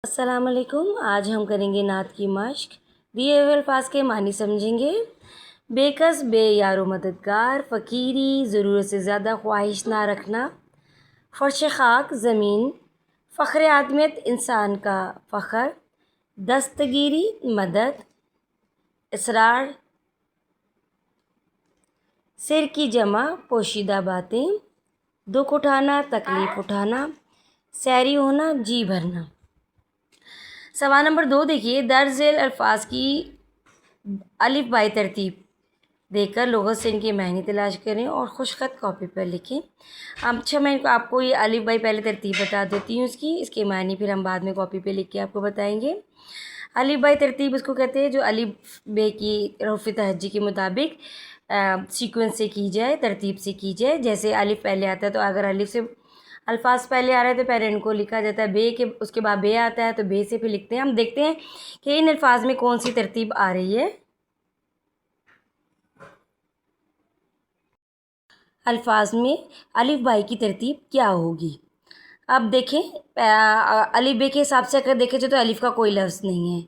السلام علیکم۔ آج ہم کریں گے نعت کی مشق۔ دیے ہوئے الفاظ کے معنی سمجھیں گے۔ بے کس بے یار و مددگار، فقیری ضرورت سے زیادہ خواہش نہ رکھنا، فرش خاک زمین، فخر آدمیت انسان کا فخر، دستگیری مدد، اسرار، سر کی جمع پوشیدہ باتیں، دکھ اٹھانا تکلیف اٹھانا، سیری ہونا جی بھرنا۔ سوال نمبر 2 دیکھیے، درج ذیل الفاظ کی الف بائی ترتیب دیکھ کر لغت سے ان کے معنی تلاش کریں اور خوش خط کاپی پر لکھیں۔ اچھا، میں آپ کو یہ الف بائی پہلے ترتیب بتا دیتی ہوں اس کے معنی پھر ہم بعد میں کاپی پہ لکھ کے آپ کو بتائیں گے۔ الف بائی ترتیب اس کو کہتے ہیں جو الف بے کی حروف تہجی کے مطابق سیکوینس سے کی جائے، ترتیب سے کی جائے۔ جیسے الف پہلے آتا ہے تو اگر الف سے الفاظ پہلے آ رہے ہیں تو پہلے ان کو لکھا جاتا ہے، بے کے اس کے بعد بے آتا ہے تو بے سے پھر لکھتے ہیں۔ ہم دیکھتے ہیں کہ ان الفاظ میں کون سی ترتیب آ رہی ہے۔ الفاظ میں الف بائی کی ترتیب کیا ہوگی؟ اب دیکھیں، الف بے کے حساب سے اگر دیکھیں تو الف کا کوئی لفظ نہیں ہے۔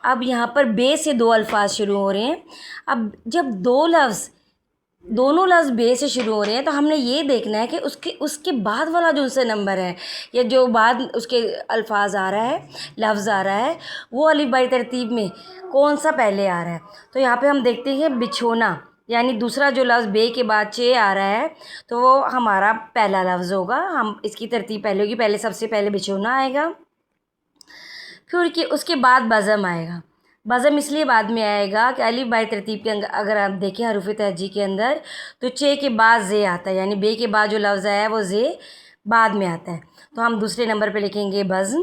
اب یہاں پر بے سے دو الفاظ شروع ہو رہے ہیں۔ اب جب دونوں لفظ بے سے شروع ہو رہے ہیں تو ہم نے یہ دیکھنا ہے کہ اس کے بعد والا جو سے نمبر ہے یا جو بعد اس کے الفاظ آ رہا ہے، لفظ آ رہا ہے، وہ الف بائی ترتیب میں کون سا پہلے آ رہا ہے۔ تو یہاں پہ ہم دیکھتے ہیں بچھونا، یعنی دوسرا جو لفظ بے کے بعد چے آ رہا ہے تو وہ ہمارا پہلا لفظ ہوگا۔ ہم اس کی ترتیب پہلے ہوگی، پہلے سب سے پہلے بچھونا آئے گا، پھر اس کے بعد بزم آئے گا۔ بزم اس لیے بعد میں آئے گا کہ الف بائی ترتیب کے اگر آپ دیکھیں حروف تہجی کے اندر تو چے کے بعد زے آتا ہے، یعنی بے کے بعد جو لفظ آیا ہے وہ زے بعد میں آتا ہے۔ تو ہم دوسرے نمبر پہ لکھیں گے بزم،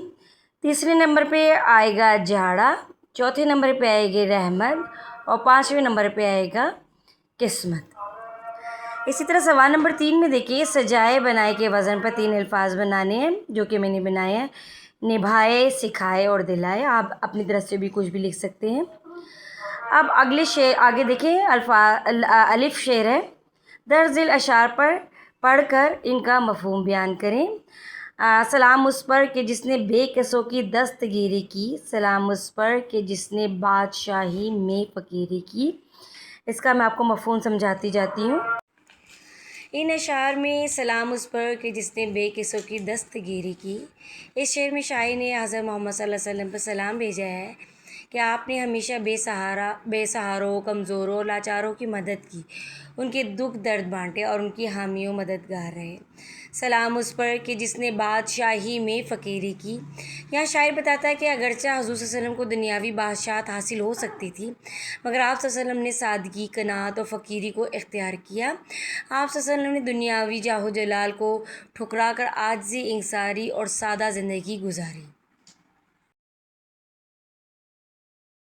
تیسرے نمبر پہ آئے گا جھاڑا، چوتھے نمبر پہ آئے گی رحمت اور پانچویں نمبر پہ آئے گا قسمت۔ اسی طرح سوال نمبر 3 میں دیکھیے، سجائے بنائے کے وزن پر 3 الفاظ بنانے ہیں جو کہ میں نے بنائے ہیں، نبھائے، سکھائے اور دلائے۔ آپ اپنی طرف سے بھی کچھ بھی لکھ سکتے ہیں۔ اب اگلے شعر آگے دیکھیں، الف شعر ہے، درج ذیل اشعار پر پڑھ کر ان کا مفہوم بیان کریں۔ سلام اس پر کہ جس نے بے کسوں کی دستگیری کی، سلام اس پر کہ جس نے بادشاہی میں فقیری کی۔ اس کا میں آپ کو مفہوم سمجھاتی جاتی ہوں۔ ان اشعار میں سلام اس پر کہ جس نے بے کسوں کی دستگیری کی، اس شعر میں شاعر نے حضرت محمد صلی اللہ علیہ وسلم پر سلام بھیجا ہے کہ آپ نے ہمیشہ بے سہاروں، کمزوروں اور لاچاروں کی مدد کی، ان کے دکھ درد بانٹے اور ان کی حامی و مددگار رہے۔ سلام اس پر کہ جس نے بادشاہی میں فقیری کی۔ یہاں شاعر بتاتا ہے کہ اگرچہ حضور صلی اللہ علیہ وسلم کو دنیاوی بادشاہت حاصل ہو سکتی تھی، مگر آپ صلی اللہ علیہ وسلم نے سادگی، قناعت اور فقیری کو اختیار کیا۔ آپ صلی اللہ علیہ وسلم نے دنیاوی جاہ و جلال کو ٹھکرا کر عاجزی، انکساری اور سادہ زندگی گزاری۔